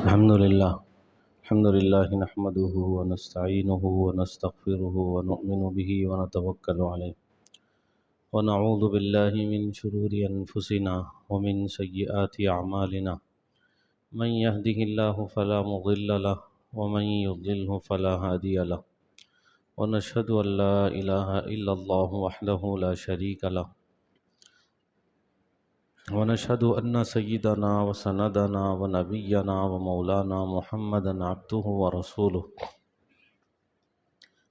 الحمد لله نحمده ونستعينه ونستغفره ونؤمن به ونتوكل عليه ونعوذ بالله من شرور أنفسنا ومن سيئات أعمالنا من يهده الله فلا مضل له ومن يضلله فلا هادي له ونشهد أن لا إله إلا الله وحده لا شريك له ونشهد أن سيدنا وسندنا ونبينا ومولانا محمدا عبده ورسوله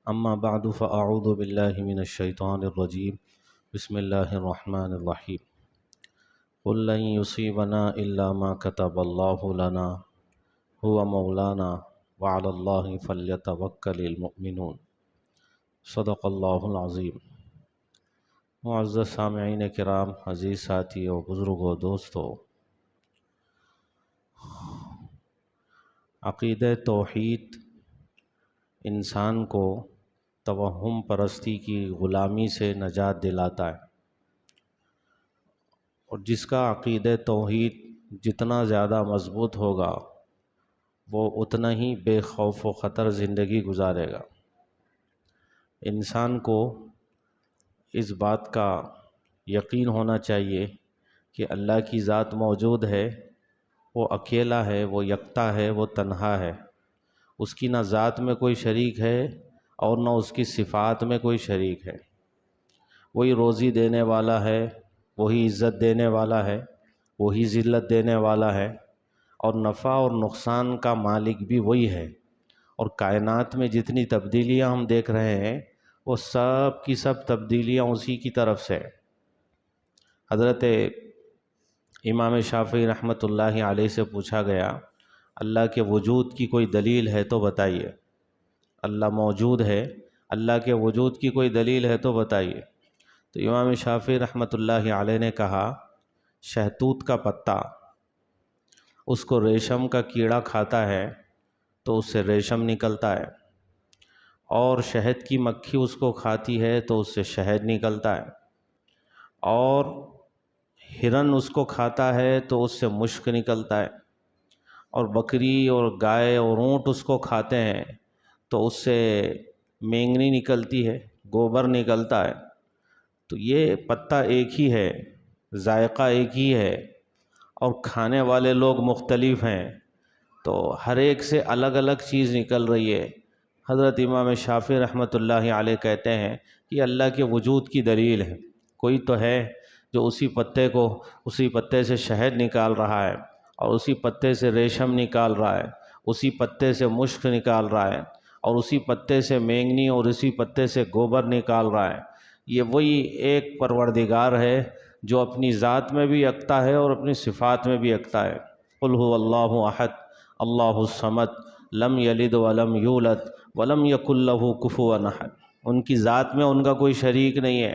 أما بعد فأعوذ بالله من الشيطان الرجيم بسم الله الرحمن الرحيم قل لن يصيبنا إلا ما كتب الله لنا هو مولانا وعلى الله فليتوكل المؤمنون صدق الله العظيم۔ معزز سامعین کرام، عزیز ساتھیو، بزرگوں، دوستو، عقیدہ توحید انسان کو توہم پرستی کی غلامی سے نجات دلاتا ہے، اور جس کا عقیدہ توحید جتنا زیادہ مضبوط ہوگا وہ اتنا ہی بے خوف و خطر زندگی گزارے گا۔ انسان کو اس بات کا یقین ہونا چاہیے کہ اللہ کی ذات موجود ہے، وہ اکیلا ہے، وہ یکتا ہے، وہ تنہا ہے، اس کی نہ ذات میں کوئی شریک ہے اور نہ اس کی صفات میں کوئی شریک ہے۔ وہی روزی دینے والا ہے، وہی عزت دینے والا ہے، وہی ذلت دینے والا ہے، اور نفع اور نقصان کا مالک بھی وہی ہے۔ اور کائنات میں جتنی تبدیلیاں ہم دیکھ رہے ہیں وہ سب کی سب تبدیلیاں اسی کی طرف سے۔ حضرت امام شافعی رحمۃ اللہ علیہ سے پوچھا گیا، اللہ کے وجود کی کوئی دلیل ہے تو بتائیے، اللہ موجود ہے، اللہ کے وجود کی کوئی دلیل ہے تو بتائیے۔ تو امام شافعی رحمۃ اللہ علیہ نے کہا، شہتوت کا پتا، اس کو ریشم کا کیڑا کھاتا ہے تو اس سے ریشم نکلتا ہے، اور شہد کی مکھی اس کو کھاتی ہے تو اس سے شہد نکلتا ہے، اور ہرن اس کو کھاتا ہے تو اس سے مشک نکلتا ہے، اور بکری اور گائے اور اونٹ اس کو کھاتے ہیں تو اس سے مینگنی نکلتی ہے، گوبر نکلتا ہے۔ تو یہ پتا ایک ہی ہے، ذائقہ ایک ہی ہے، اور کھانے والے لوگ مختلف ہیں، تو ہر ایک سے الگ الگ چیز نکل رہی ہے۔ حضرت امام شافعی رحمۃ اللہ علیہ کہتے ہیں کہ اللہ کے وجود کی دلیل ہے، کوئی تو ہے جو اسی پتے سے شہد نکال رہا ہے، اور اسی پتے سے ریشم نکال رہا ہے، اسی پتے سے مشک نکال رہا ہے، اور اسی پتے سے مینگنی اور اسی پتے سے گوبر نکال رہا ہے۔ یہ وہی ایک پروردگار ہے جو اپنی ذات میں بھی یکتا ہے اور اپنی صفات میں بھی یکتا ہے۔ قل هو اللہ احد اللہ الصمد لم یلد ولم یولد ولم یکن لہ کفوا احد۔ ان کی ذات میں ان کا کوئی شریک نہیں ہے،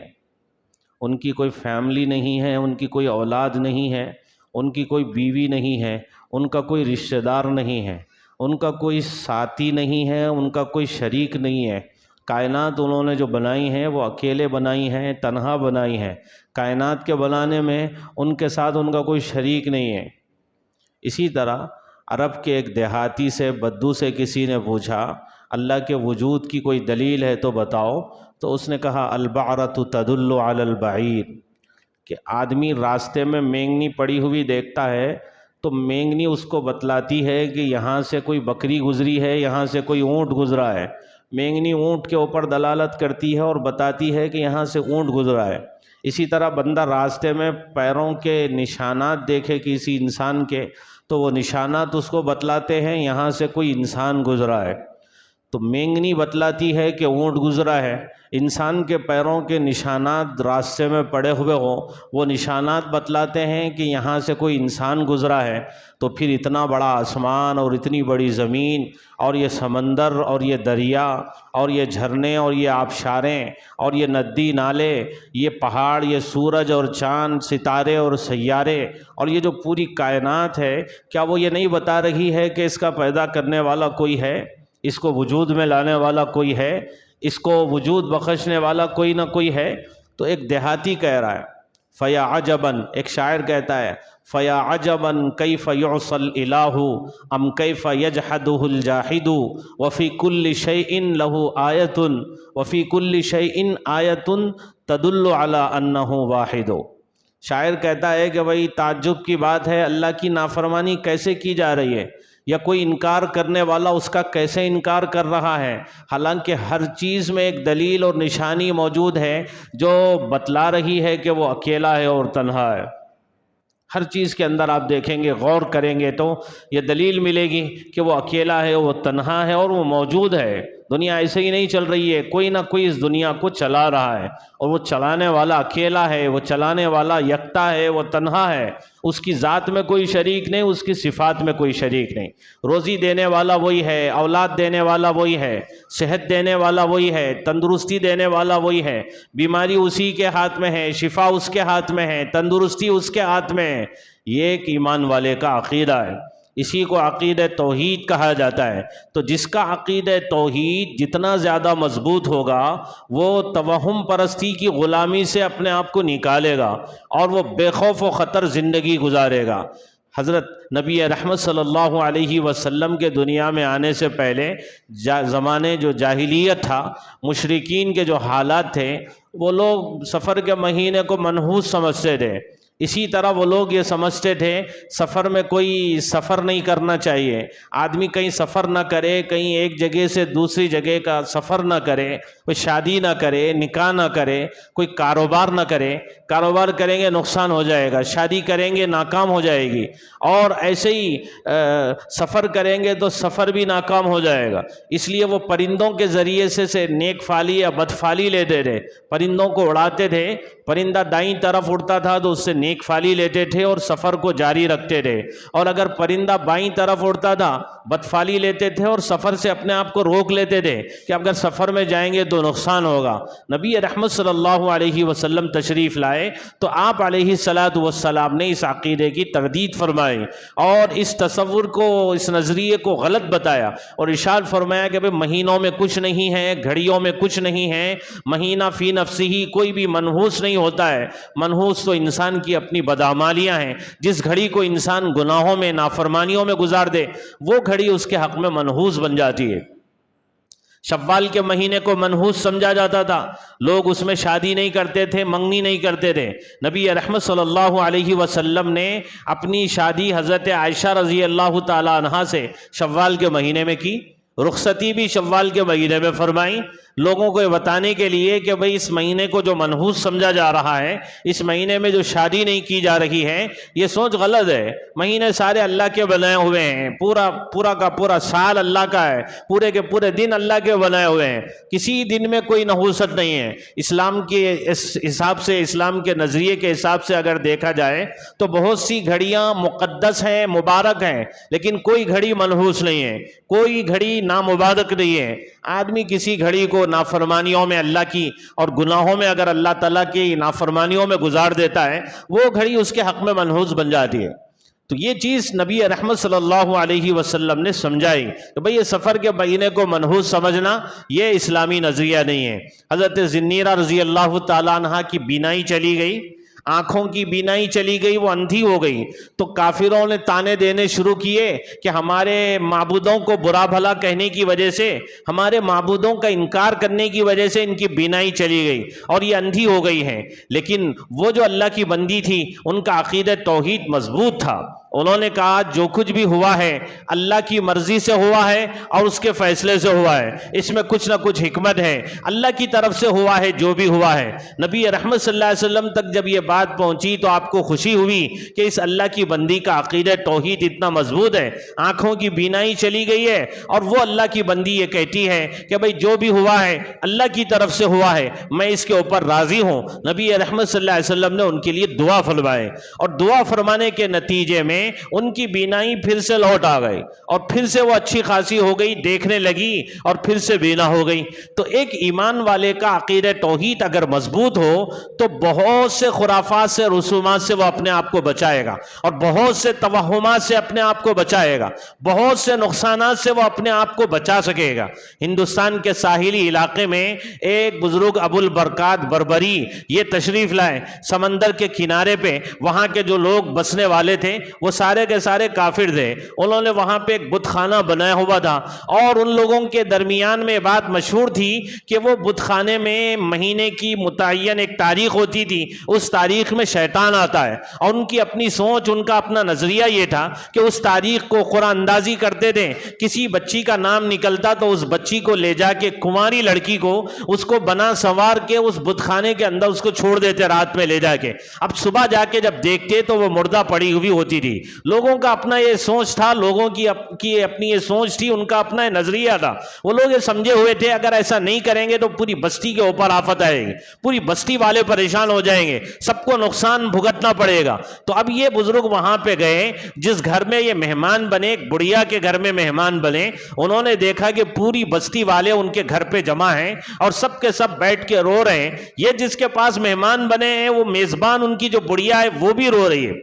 ان کی کوئی فیملی نہیں ہے، ان کی کوئی اولاد نہیں ہے، ان کی کوئی بیوی نہیں ہے، ان کا کوئی رشتہ دار نہیں ہے، ان کا کوئی ساتھی نہیں ہے، ان کا کوئی شریک نہیں ہے۔ کائنات انہوں نے جو بنائی ہیں وہ اکیلے بنائی ہیں، تنہا بنائی ہیں۔ کائنات کے بنانے میں ان کے ساتھ ان کا کوئی شریک نہیں ہے۔ اسی طرح عرب کے ایک دیہاتی سے، بدو سے کسی نے پوچھا، اللہ کے وجود کی کوئی دلیل ہے تو بتاؤ، تو اس نے کہا، البعرۃ تدل علی البعیر، کہ آدمی راستے میں مینگنی پڑی ہوئی دیکھتا ہے تو مینگنی اس کو بتلاتی ہے کہ یہاں سے کوئی بکری گزری ہے، یہاں سے کوئی اونٹ گزرا ہے۔ مینگنی اونٹ کے اوپر دلالت کرتی ہے اور بتاتی ہے کہ یہاں سے اونٹ گزرا ہے۔ اسی طرح بندہ راستے میں پیروں کے نشانات دیکھے کسی انسان کے تو وہ نشانات اس کو بتلاتے ہیں یہاں سے کوئی انسان گزرا ہے۔ تو مینگنی بتلاتی ہے کہ اونٹ گزرا ہے، انسان کے پیروں کے نشانات راستے میں پڑے ہوئے ہوں، وہ نشانات بتلاتے ہیں کہ یہاں سے کوئی انسان گزرا ہے۔ تو پھر اتنا بڑا آسمان اور اتنی بڑی زمین اور یہ سمندر اور یہ دریا اور یہ جھرنے اور یہ آبشاریں اور یہ ندی نالے، یہ پہاڑ، یہ سورج اور چاند، ستارے اور سیارے، اور یہ جو پوری کائنات ہے، کیا وہ یہ نہیں بتا رہی ہے کہ اس کا پیدا کرنے والا کوئی ہے، اس کو وجود میں لانے والا کوئی ہے، اس کو وجود بخشنے والا کوئی نہ کوئی ہے؟ تو ایک دیہاتی کہہ رہا ہے فیا عجباً، ایک شاعر کہتا ہے فیا عجباً کیف یعصی الالہ ام کیف یجحدہ الجاحد وفی کل شیء لہ آیۃ وفی کل شیء آیۃ تدل علی انہ واحد۔ شاعر کہتا ہے کہ بھئی تعجب کی بات ہے، اللہ کی نافرمانی کیسے کی جا رہی ہے، یا کوئی انکار کرنے والا اس کا کیسے انکار کر رہا ہے، حالانکہ ہر چیز میں ایک دلیل اور نشانی موجود ہے جو بتلا رہی ہے کہ وہ اکیلا ہے اور تنہا ہے۔ ہر چیز کے اندر آپ دیکھیں گے، غور کریں گے تو یہ دلیل ملے گی کہ وہ اکیلا ہے، وہ تنہا ہے اور وہ موجود ہے۔ دنیا ایسے ہی نہیں چل رہی ہے، کوئی نہ کوئی اس دنیا کو چلا رہا ہے، اور وہ چلانے والا اکیلا ہے، وہ چلانے والا یکتا ہے، وہ تنہا ہے، اس کی ذات میں کوئی شریک نہیں، اس کی صفات میں کوئی شریک نہیں۔ روزی دینے والا وہی ہے، اولاد دینے والا وہی ہے، صحت دینے والا وہی ہے، تندرستی دینے والا وہی ہے، بیماری اسی کے ہاتھ میں ہے، شفا اس کے ہاتھ میں ہے، تندرستی اس کے ہاتھ میں ہے۔ یہ ایک ایمان والے کا عقیدہ ہے، اسی کو عقیدہ توحید کہا جاتا ہے۔ تو جس کا عقیدہ توحید جتنا زیادہ مضبوط ہوگا، وہ توہم پرستی کی غلامی سے اپنے آپ کو نکالے گا اور وہ بے خوف و خطر زندگی گزارے گا۔ حضرت نبی رحمت صلی اللہ علیہ وسلم کے دنیا میں آنے سے پہلے زمانے جو جاہلیت تھا، مشرکین کے جو حالات تھے، وہ لوگ سفر کے مہینے کو منحوس سمجھتے تھے۔ اسی طرح وہ لوگ یہ سمجھتے تھے سفر میں کوئی سفر نہیں کرنا چاہیے، آدمی کہیں سفر نہ کرے، کہیں ایک جگہ سے دوسری جگہ کا سفر نہ کرے، کوئی شادی نہ کرے، نکاح نہ کرے، کوئی کاروبار نہ کرے، کاروبار کریں گے نقصان ہو جائے گا، شادی کریں گے ناکام ہو جائے گی، اور ایسے ہی سفر کریں گے تو سفر بھی ناکام ہو جائے گا۔ اس لیے وہ پرندوں کے ذریعے سے نیک فالی یا بد فالی لیتے تھے، پرندوں کو اڑاتے تھے، پرندہ دائیں طرف اڑتا تھا تو اس سے نیک فالی لیتے تھے اور سفر کو جاری رکھتے تھے، اور اگر پرندہ بائیں طرف اڑتا تھا بد فالی لیتے تھے اور سفر سے اپنے آپ کو روک لیتے تھے کہ اگر سفر میں جائیں گے تو نقصان ہوگا۔ نبی رحمت صلی اللہ علیہ وسلم تشریف لائے تو آپ علیہ الصلاۃ والسلام نے اس عقیدے کی تردید فرمائی اور اس تصور کو، اس نظریے کو غلط بتایا، اور ارشاد فرمایا کہ مہینوں میں کچھ نہیں ہے، گھڑیوں میں کچھ نہیں ہے، مہینہ فی نفسہ ہی کوئی بھی منحوس نہیں ہوتا ہے، منحوس تو انسان کی اپنی بدعمالیاں ہیں۔ جس گھڑی کو انسان گناہوں میں، نافرمانیوں میں گزار دے، وہ گھڑی اس کے حق میں منحوس بن جاتی ہے۔ شوال کے مہینے کو منحوس سمجھا جاتا تھا، لوگ اس میں شادی نہیں کرتے تھے، منگنی نہیں کرتے تھے۔ نبی رحمت صلی اللہ علیہ وسلم نے اپنی شادی حضرت عائشہ رضی اللہ تعالی عنہا سے شوال کے مہینے میں کی، رخصتی بھی شوال کے مہینے میں فرمائی، لوگوں کو یہ بتانے کے لیے کہ بھئی اس مہینے کو جو منحوس سمجھا جا رہا ہے، اس مہینے میں جو شادی نہیں کی جا رہی ہے، یہ سوچ غلط ہے۔ مہینے سارے اللہ کے بنائے ہوئے ہیں، پورا کا پورا سال اللہ کا ہے، پورے کے پورے دن اللہ کے بنائے ہوئے ہیں، کسی دن میں کوئی نحوست نہیں ہے۔ اسلام کے اس حساب سے، اسلام کے نظریے کے حساب سے اگر دیکھا جائے تو بہت سی گھڑیاں مقدس ہیں، مبارک ہیں، لیکن کوئی گھڑی منحوس نہیں ہے، کوئی گھڑی نامبارک نہیں ہے۔ آدمی کسی گھڑی کو نافرمانیوں میں اللہ کی اور گناہوں میں اگر اللہ تعالیٰ کی نافرمانیوں میں گزار دیتا ہے، وہ گھڑی اس کے حق میں منحوس بن جاتی ہے۔ تو یہ چیز نبی رحمت صلی اللہ علیہ وسلم نے سمجھائی کہ بھئی یہ سفر کے مہینے کو منحوس سمجھنا یہ اسلامی نظریہ نہیں ہے۔ حضرت ذنیرہ رضی اللہ تعالیٰ عنہ کی بینائی چلی گئی، آنکھوں کی بینائی چلی گئی، وہ اندھی ہو گئی، تو کافروں نے تانے دینے شروع کیے کہ ہمارے معبودوں کو برا بھلا کہنے کی وجہ سے، ہمارے معبودوں کا انکار کرنے کی وجہ سے ان کی بینائی چلی گئی اور یہ اندھی ہو گئی ہے۔ لیکن وہ جو اللہ کی بندی تھی، ان کا عقیدہ توحید مضبوط تھا، انہوں نے کہا جو کچھ بھی ہوا ہے اللہ کی مرضی سے ہوا ہے اور اس کے فیصلے سے ہوا ہے، اس میں کچھ نہ کچھ حکمت ہے، اللہ کی طرف سے ہوا ہے جو بھی ہوا ہے۔ نبی رحمت صلی اللہ علیہ وسلم تک جب یہ بات پہنچی تو آپ کو خوشی ہوئی کہ اس اللہ کی بندی کا عقیدہ توحید اتنا مضبوط ہے، آنکھوں کی بینائی چلی گئی ہے اور وہ اللہ کی بندی یہ کہتی ہے کہ بھئی جو بھی ہوا ہے اللہ کی طرف سے ہوا ہے، میں اس کے اوپر راضی ہوں۔ نبی رحمت صلی اللہ علیہ وسلم نے ان کے لیے دعا فرمائے، اور دعا فرمانے کے نتیجے میں میں ان کی بینائی پھر سے لوٹ آ گئی اور پھر سے وہ اچھی خاصی ہو گئی، دیکھنے لگی اور پھر سے بینا ہو گئی۔ تو ایک ایمان والے کا عقیدہ توحید اگر مضبوط ہو تو بہت سے خرافات سے، رسومات سے وہ اپنے آپ کو بچائے گا، اور بہت سے توہمات سے اپنے آپ کو بچائے گا، بہت سے نقصانات سے وہ اپنے آپ کو بچا سکے گا۔ ہندوستان کے ساحلی علاقے میں ایک بزرگ ابو البرکات بربری یہ تشریف لائے سمندر کے کنارے پہ۔ وہاں کے جو لوگ بسنے والے تھے وہ سارے کے سارے کافر تھے۔ انہوں نے وہاں پہ ایک بت خانہ بنایا ہوا تھا، اور ان لوگوں کے درمیان میں بات مشہور تھی کہ وہ بت خانے میں مہینے کی متعین ایک تاریخ ہوتی تھی، اس تاریخ میں شیطان آتا ہے، اور ان کی اپنی سوچ، ان کا اپنا نظریہ یہ تھا کہ اس تاریخ کو قرآن اندازی کرتے تھے۔ کسی بچی کا نام نکلتا تو اس بچی کو لے جا کے، کماری لڑکی کو، اس کو بنا سنوار کے اس بت خانے کے اندر اس کو چھوڑ دیتے رات میں لے جا کے۔ اب صبح جا کے جب دیکھتے تو وہ مردہ پڑی ہوئی ہوتی تھی۔ لوگوں کا اپنا یہ سوچ تھا، لوگوں کی اپنی یہ سوچ تھی، ان کا اپنا نظریہ تھا۔ وہ لوگ یہ سمجھے ہوئے تھے اگر ایسا نہیں کریں گے تو پوری بستی کے اوپر آفت آئے گی، پوری بستی والے پریشان ہو جائیں گے، سب کو نقصان بھگتنا پڑے گا۔ تو اب یہ بزرگ وہاں پہ گئے، جس گھر میں یہ مہمان بنے، ایک بڑھیا کے گھر میں مہمان بنے، انہوں نے دیکھا کہ پوری بستی والے ان کے گھر پہ جمع ہیں اور سب کے سب بیٹھ کے رو رہے ہیں۔ یہ جس کے پاس مہمان بنے ہیں وہ میزبان ان کی جو بڑھیا ہے وہ بھی رو رہی ہے۔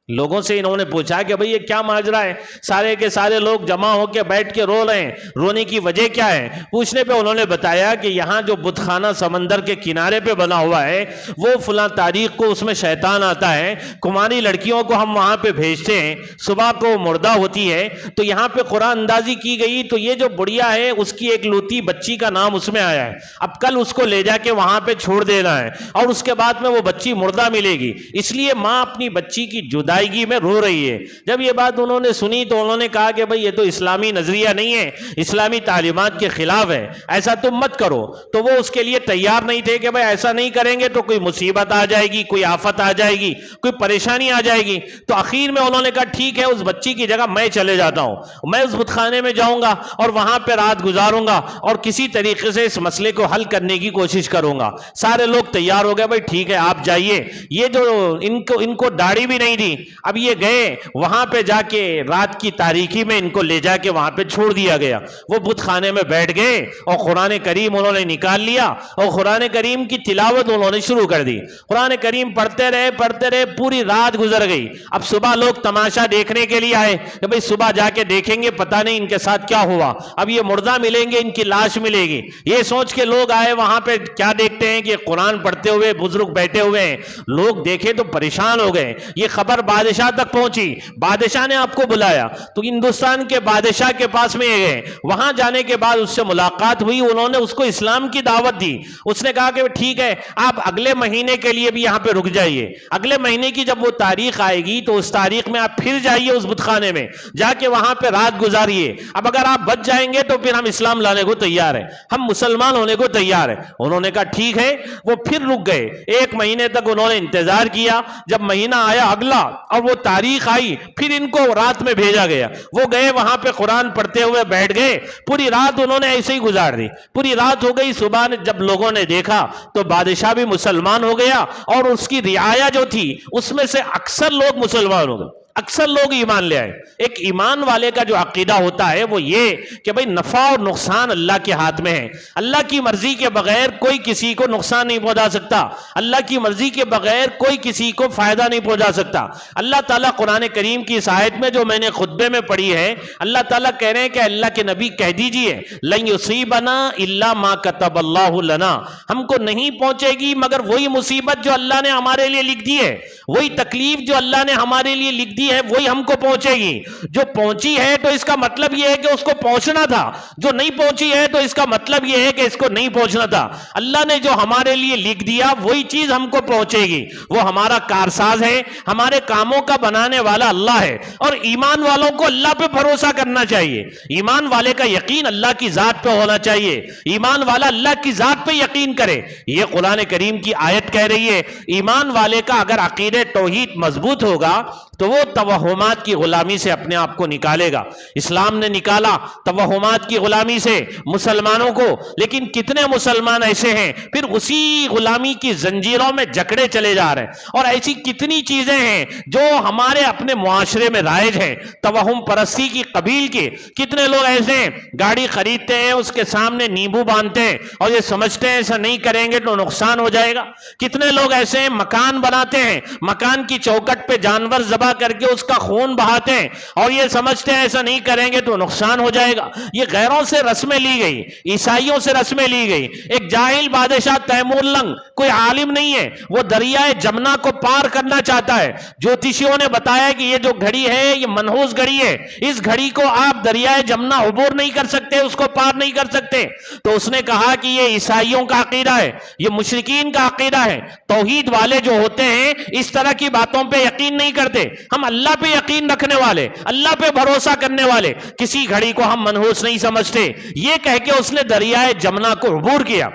لوگوں سے انہوں نے پوچھا کہ بھئی یہ کیا ماجرا ہے، سارے کے سارے لوگ جمع ہو کے بیٹھ کے رو رہے ہیں، رونے کی وجہ کیا ہے؟ پوچھنے پہ انہوں نے بتایا کہ یہاں جو بت خانہ سمندر کے کنارے پہ بنا ہوا ہے وہ فلاں تاریخ کو اس میں شیطان آتا ہے، کماری لڑکیوں کو ہم وہاں پہ بھیجتے ہیں، صبح کو مردہ ہوتی ہے، تو یہاں پہ قرآن اندازی کی گئی تو یہ جو بڑھیا ہے اس کی ایک لوتی بچی کا نام اس میں آیا ہے، اب کل اس کو لے جا کے وہاں پہ چھوڑ دینا ہے، اور اس کے بعد میں وہ بچی مردہ ملے گی، اس لیے ماں اپنی بچی کی جدائی میں رو رہی ہے۔ جب یہ بات انہوں نے سنی تو انہوں نے کہا کہ بھئی یہ تو اسلامی نظریہ نہیں ہے، اسلامی تعلیمات کے خلاف ہے، ایسا تم مت کرو۔ تو وہ اس کے لیے تیار نہیں تھے کہ بھئی ایسا نہیں کریں گے تو کوئی مصیبت آ جائے گی، کوئی آفت آ جائے گی، کوئی پریشانی آ جائے گی۔ تو آخر میں انہوں نے کہا ٹھیک ہے، اس بچی کی جگہ میں چلے جاتا ہوں، میں اس بت خانے میں جاؤں گا اور وہاں پہ رات گزاروں گا اور کسی طریقے سے اس مسئلے کو حل کرنے کی کوشش کروں گا۔ سارے لوگ تیار ہو گئے، بھئی ٹھیک ہے آپ جائیے۔ یہ جو ان کو داڑھی بھی نہیں دی، اب یہ گئے وہاں پہ جا کے رات کی تاریکی میں ان کو لے جا کے وہاں پہ چھوڑ دیا گیا۔ وہ بت خانے میں بیٹھ گئے اور قرآن کریم انہوں نے نکال لیا اور قرآن کریم کی تلاوت انہوں نے شروع کر دی۔ قرآن کریم پڑھتے رہے، پوری رات گزر گئی۔ اب صبح لوگ تماشا دیکھنے کے لیے آئے کہ بھئی صبح جا کے دیکھیں گے پتہ نہیں ان کے ساتھ کیا ہوا، اب یہ مردہ ملیں گے، ان کی لاش ملے گی۔ یہ سوچ کے لوگ آئے وہاں پہ، کیا دیکھتے ہیں کہ قرآن پڑھتے ہوئے بزرگ بیٹھے ہوئے ہیں۔ لوگ دیکھے تو پریشان ہو گئے۔ یہ خبر بادشاہ تک پہنچی، بادشاہ نے آپ کو بلایا تو ہندوستان کے بادشاہ کے پاس میں گئے۔ وہاں جانے کے بعد اس سے ملاقات ہوئی، انہوں نے اس کو اسلام کی دعوت دی۔ اس نے کہا کہ ٹھیک ہے آپ اگلے مہینے کے لیے بھی یہاں پہ رک جائیے، اگلے مہینے کی جب وہ تاریخ آئے گی تو اس تاریخ میں آپ پھر جائیے اس بت خانے میں، جا کے وہاں پہ رات گزاریے۔ اب اگر آپ بچ جائیں گے تو پھر ہم اسلام لانے کو تیار ہیں، ہم مسلمان ہونے کو تیار ہیں۔ انہوں نے کہا ٹھیک ہے، وہ پھر رک گئے۔ ایک مہینے تک انہوں نے انتظار کیا۔ جب مہینہ آیا اگلا اور وہ تاریخ آئی، پھر ان کو رات میں بھیجا گیا۔ وہ گئے وہاں پہ قرآن پڑھتے ہوئے بیٹھ گئے، پوری رات انہوں نے ایسے ہی گزار دی۔ پوری رات ہو گئی، صبح جب لوگوں نے دیکھا تو بادشاہ بھی مسلمان ہو گیا اور اس کی رعایا جو تھی اس میں سے اکثر لوگ مسلمان ہو گئے، اکثر لوگ ایمان لے آئے۔ ایک ایمان والے کا جو عقیدہ ہوتا ہے وہ یہ کہ بھئی نفع اور نقصان اللہ کے ہاتھ میں ہے، اللہ کی مرضی کے بغیر کوئی کسی کو نقصان نہیں پہنچا سکتا، اللہ کی مرضی کے بغیر کوئی کسی کو فائدہ نہیں پہنچا سکتا۔ اللہ تعالیٰ قرآن کریم کی اس آیت میں جو میں نے خطبے میں پڑھی ہے، اللہ تعالیٰ کہہ رہے ہیں کہ اللہ کے نبی کہہ دیجئے لن یصیبنا الا ما کتب اللہ لنا، ہم کو نہیں پہنچے گی مگر وہی مصیبت جو اللہ نے ہمارے لیے لکھ دی ہے، وہی تکلیف جو اللہ نے ہمارے لیے لکھ دی ہے وہی ہم کو پہنچے گی۔ جو پہنچی ہے تو اس کا مطلب یہ ہے کہ اس کو پہنچنا تھا، جو نہیں پہنچی ہے تو اس کا مطلب یہ ہے کہ اس کو نہیں پہنچنا تھا۔ اللہ نے جو ہمارے لیے لکھ دیا وہی چیز ہم کو پہنچے گی، وہ ہمارا کارساز ہے، ہمارے کاموں کا بنانے والا اللہ ہے۔ اور ایمان والوں کو اللہ پہ بھروسہ کرنا چاہیے، ایمان والے کا یقین اللہ کی ذات پہ ہونا چاہیے، ایمان والا اللہ کی ذات پہ یقین کرے۔ یہ قرآن کریم کی آیت کہہ رہی ہے۔ ایمان والے کا اگر عقیدہ توحید مضبوط ہوگا تو وہ توہمات کی غلامی سے اپنے آپ کو نکالے گا۔ اسلام نے نکالا توہمات کی غلامی سے مسلمانوں کو، لیکن کتنے مسلمان ایسے ہیں پھر اسی غلامی کی زنجیروں میں جکڑے چلے جا رہے ہیں۔ اور ایسی کتنی چیزیں ہیں جو ہمارے اپنے معاشرے میں رائج ہیں، توہم پرستی کی قبیل کے۔ کتنے لوگ ایسے ہیں گاڑی خریدتے ہیں، اس کے سامنے نیمبو باندھتے ہیں اور یہ سمجھتے ہیں ایسا نہیں کریں گے تو نقصان ہو جائے گا۔ کتنے لوگ ایسے ہیں مکان بناتے ہیں، مکان کی چوکٹ پہ جانور ذبح کر کے اس کا خون بہاتے ہیں اور یہ سمجھتے ہیں ایسا نہیں کریں گے تو نقصان ہو جائے گا۔ یہ غیروں سے رسمیں لی گئی، عیسائیوں سے رسمیں لی گئی۔ ایک جاہل بادشاہ تیمور لنگ، کوئی عالم نہیں ہے، وہ دریائے جمنا کو پار کرنا چاہتا ہے۔ جوتشیوں نے بتایا کہ یہ جو گھڑی ہے یہ منحوس گھڑی ہے، اس گھڑی کو آپ دریائے جمنا عبور نہیں کر سکتے، اس کو پار نہیں کر سکتے۔ تو اس نے کہا کہ یہ عیسائیوں کا عقیدہ ہے، یہ مشرکین کا عقیدہ ہے۔ توحید والے جو ہوتے ہیں اس طرح کی باتوں پہ یقین نہیں کرتے۔ ہم اللہ پہ یقین رکھنے والے، اللہ پہ بھروسہ کرنے والے، کسی گھڑی کو ہم منحوس نہیں سمجھتے۔ یہ کہہ کے اس نے دریائے جمنا کو عبور کیا۔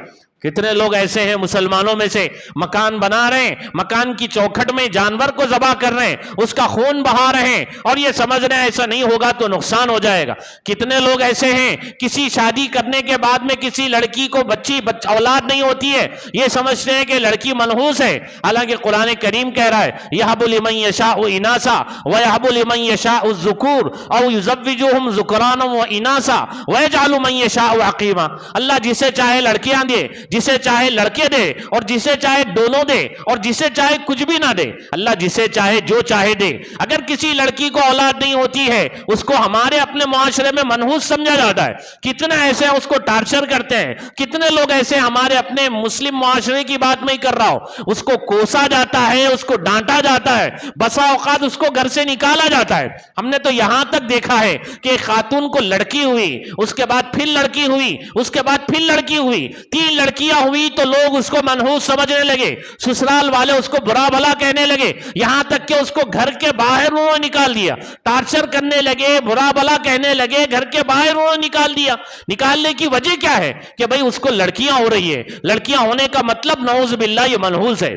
کتنے لوگ ایسے ہیں مسلمانوں میں سے مکان بنا رہے ہیں، مکان کی چوکھٹ میں جانور کو ذبح کر رہے ہیں، اس کا خون بہا رہے ہیں اور یہ سمجھ رہے ہیں ایسا نہیں ہوگا تو نقصان ہو جائے گا۔ کتنے لوگ ایسے ہیں کسی شادی کرنے کے بعد میں کسی لڑکی کو اولاد نہیں ہوتی ہے، یہ سمجھتے ہیں کہ لڑکی منحوس ہے، حالانکہ قرآن کریم کہہ رہا ہے یَهَبُ لِمَن يَشَاءُ إِنَاثًا وَيَهَبُ لِمَن يَشَاءُ الذُّكُورَ أَوْ يُزَوِّجُهُمْ ذُكْرَانًا وَإِنَاثًا وَيَجْعَلُ مَن يَشَاءُ عَقِيمًا۔ اللہ جسے چاہے لڑکیاں دے، جسے چاہے لڑکے دے، اور جسے چاہے دونوں دے، اور جسے چاہے کچھ بھی نہ دے۔ اللہ جسے چاہے جو چاہے دے۔ اگر کسی لڑکی کو اولاد نہیں ہوتی ہے اس کو ہمارے اپنے معاشرے میں منحوس سمجھا جاتا ہے۔ کتنے ایسے ہیں اس کو ٹارچر کرتے ہیں۔ کتنے لوگ ایسے ہمارے اپنے مسلم معاشرے کی بات میں کر رہا ہو، اس کو کوسا جاتا ہے، اس کو ڈانٹا جاتا ہے، بسا اوقات اس کو گھر سے نکالا جاتا ہے۔ ہم نے تو یہاں تک دیکھا ہے کہ ایک خاتون کو لڑکی ہوئی، اس کے بعد پھر لڑکی ہوئی، اس کے بعد پھر لڑکی ہوئی، 3 لڑکیاں ہوئی تو لوگ اس کو منحوس سمجھنے لگے، سسرال والے اس کو برا بھلا کہنے لگے، یہاں تک کہ اس کو گھر کے باہر انہوں نے نکال دیا، ٹارچر کرنے لگے، برا بھلا کہنے لگے، گھر کے باہر انہوں نے نکال دیا۔ نکالنے کی وجہ کیا ہے کہ بھئی اس کو لڑکیاں ہو رہی ہے، لڑکیاں ہونے کا مطلب نعوذ باللہ یہ منحوس ہے۔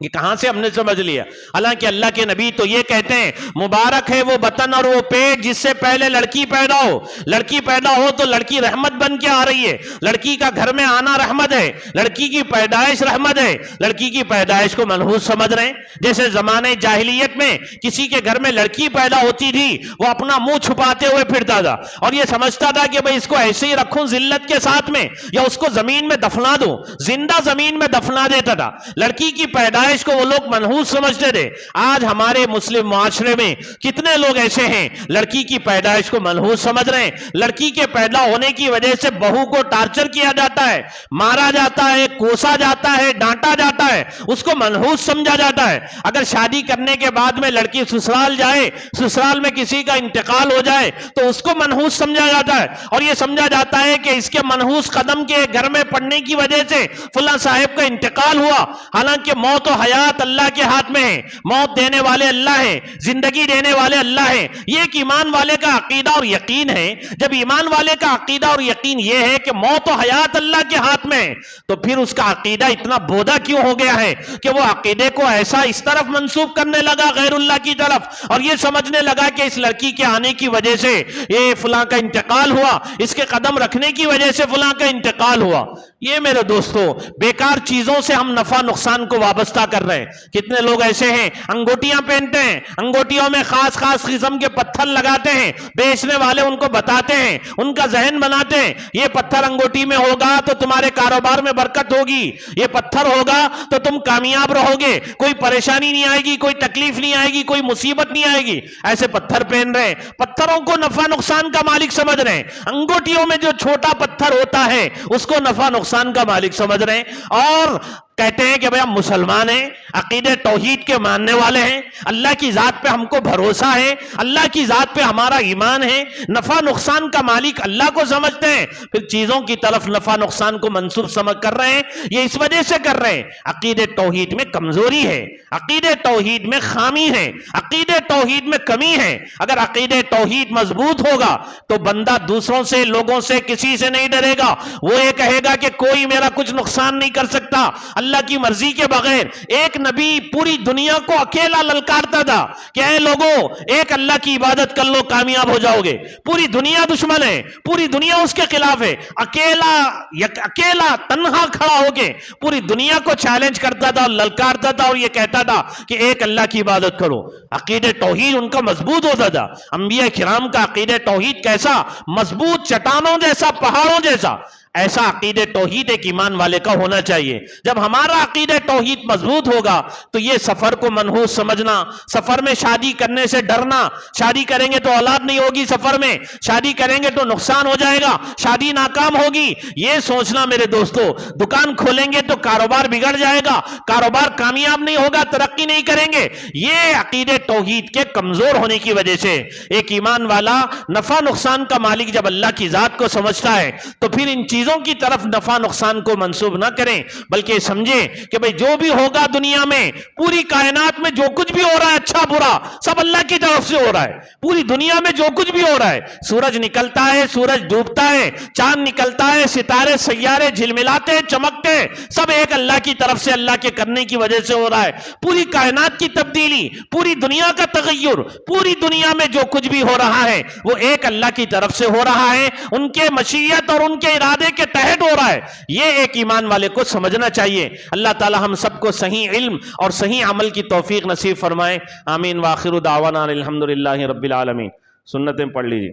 یہ کہاں سے ہم نے سمجھ لیا؟ حالانکہ اللہ کے نبی تو یہ کہتے ہیں مبارک ہے وہ بطن اور وہ پیٹ جس سے پہلے لڑکی پیدا ہو۔ لڑکی پیدا ہو تو لڑکی رحمت بن کے آ رہی ہے، لڑکی کا گھر میں آنا رحمت ہے، لڑکی کی پیدائش رحمت ہے۔ لڑکی کی پیدائش کو منحوس سمجھ رہے ہیں۔ جیسے زمانے جاہلیت میں کسی کے گھر میں لڑکی پیدا ہوتی تھی وہ اپنا منہ چھپاتے ہوئے پھرتا تھا اور یہ سمجھتا تھا کہ بھئی اس کو ایسے ہی رکھوں ذلت کے ساتھ میں، یا اس کو زمین میں دفنا دوں، زندہ زمین میں دفنا دیتا تھا۔ لڑکی کی پیدائش کو وہ لوگ منحوس سمجھتے تھے۔ آج ہمارے مسلم معاشرے میں کتنے لوگ ایسے ہیں لڑکی کی پیدائش کو منحوس سمجھ رہے ہیں۔ لڑکی کے پیدا ہونے کی وجہ سے بہو کو ٹارچر کیا جاتا ہے، مارا جاتا ہے، کوسا جاتا ہے، ڈانٹا جاتا ہے، اس کو منحوس سمجھا جاتا ہے۔ اگر شادی کرنے کے بعد میں لڑکی سسرال جائے، سسرال میں کسی کا انتقال ہو جائے تو اس کو منحوس سمجھا جاتا ہے اور یہ سمجھا جاتا ہے کہ اس کے منحوس قدم کے گھر میں پڑنے کی وجہ سے فلاں صاحب کا انتقال ہوا۔ حالانکہ موت و حیات اللہ کے ہاتھ میں ہے، موت دینے والے اللہ ہیں، زندگی دینے والے اللہ ہیں۔ یہ ایک ایمان والے کا عقیدہ اور یقین ہے۔ جب ایمان والے کا عقیدہ اور یقین یہ ہے کہ موت و حیات اللہ کے ہاتھ میں ہے تو پھر اس کا عقیدہ اتنا بودا کیوں ہو گیا ہے کہ وہ عقیدے کو ایسا اس طرف منسوب کرنے لگا غیر اللہ کی طرف، اور یہ سمجھنے لگا کہ اس لڑکی کے آنے کی وجہ سے یہ فلاں کا انتقال ہوا، اس کے قدم رکھنے کی وجہ سے فلاں کا انتقال ہوا۔ یہ میرے دوستو بیکار چیزوں سے ہم نفع نقصان کو وابستہ کر رہے ہیں۔ کتنے لوگ ایسے ہیں انگوٹیاں پہنتے ہیں، انگوٹیوں میں خاص خاص قسم کے پتھر لگاتے ہیں، بیچنے والے ان کو بتاتے ہیں، ان کا ذہن بناتے ہیں یہ پتھر انگوٹی میں ہوگا تو تمہارے کاروبار میں برکت ہوگی، یہ پتھر ہوگا تو تم کامیاب رہو گے، کوئی پریشانی نہیں آئے گی، کوئی تکلیف نہیں آئے گی، کوئی مصیبت نہیں آئے گی۔ ایسے پتھر پہن رہے ہیں، پتھروں کو نفع نقصان کا مالک سمجھ رہے ہیں۔ انگوٹیوں میں جو چھوٹا پتھر ہوتا ہے اس کو نفع نقصان کا مالک سمجھ رہے ہیں اور کہتے ہیں کہ بھئی ہم مسلمان ہیں، عقیدہ توحید کے ماننے والے ہیں، اللہ کی ذات پہ ہم کو بھروسہ ہے، اللہ کی ذات پہ ہمارا ایمان ہے، نفع نقصان کا مالک اللہ کو سمجھتے ہیں، پھر چیزوں کی طرف نفع نقصان کو منسوب سمجھ کر رہے ہیں۔ یہ اس وجہ سے کر رہے ہیں عقیدہ توحید میں کمزوری ہے، عقیدہ توحید میں خامی ہے، عقیدہ توحید میں کمی ہے۔ اگر عقیدہ توحید مضبوط ہوگا تو بندہ دوسروں سے، لوگوں سے، کسی سے نہیں ڈرے گا۔ وہ یہ کہے گا کہ کوئی میرا کچھ نقصان نہیں کر سکتا، اللہ کی مرضی کے بغیر. ایک نبی پوری دنیا کو اکیلا للکارتا تھا کہ اے لوگوں ایک اللہ کی عبادت کر لو کامیاب ہو جاؤ گے. پوری دنیا دشمن ہے, پوری دنیا اس کے خلاف ہے. اکیلا تنہا کھڑا ہو کے پوری دنیا کو چیلنج کرتا تھا, للکارتا تھا اور یہ کہتا تھا کہ ایک اللہ کی عبادت کرو. عقیدہ توحید ان کا مضبوط ہوتا تھا. انبیاء کرام کا عقیدہ توحید کیسا مضبوط, چٹانوں جیسا, پہاڑوں جیسا. ایسا عقیدہ توحید ایک ایمان والے کا ہونا چاہیے. جب ہمارا عقیدہ توحید مضبوط ہوگا تو یہ سفر کو منحوس سمجھنا, سفر میں شادی کرنے سے ڈرنا, شادی کریں گے تو اولاد نہیں ہوگی, سفر میں شادی کریں گے تو نقصان ہو جائے گا, شادی ناکام ہوگی, یہ سوچنا میرے دوستو. دکان کھولیں گے تو کاروبار بگڑ جائے گا, کاروبار کامیاب نہیں ہوگا, ترقی نہیں کریں گے. یہ عقیدہ توحید کے کمزور ہونے کی وجہ سے. ایک ایمان والا نفع نقصان کا مالک جب اللہ کی ذات کو سمجھتا ہے تو پھر ان چیزوں کی طرف نفع نقصان کو منسوب نہ کریں, بلکہ سمجھیں کہ بھئی جو بھی ہوگا دنیا میں, پوری کائنات میں جو کچھ بھی ہو رہا ہے اچھا برا سب اللہ کی طرف سے ہو رہا ہے. پوری دنیا میں جو کچھ بھی ہو رہا ہے, سورج نکلتا ہے, سورج ڈوبتا ہے, چاند نکلتا ہے, ستارے سیارے جھلملاتے چمکتے, سب ایک اللہ کی طرف سے, اللہ کے کرنے کی وجہ سے ہو رہا ہے. پوری کائنات کی تبدیلی, پوری دنیا کا تغیر, پوری دنیا میں جو کچھ بھی ہو رہا ہے وہ ایک اللہ کی طرف سے ہو رہا ہے, ان کے مشیت اور ان کے ارادے کے تحت ہو رہا ہے. یہ ایک ایمان والے کو سمجھنا چاہیے. اللہ تعالی ہم سب کو صحیح علم اور صحیح عمل کی توفیق نصیب فرمائے. آمین. وآخر دعوانا الحمدللہ رب العالمین. سنتیں پڑھ لیجیے.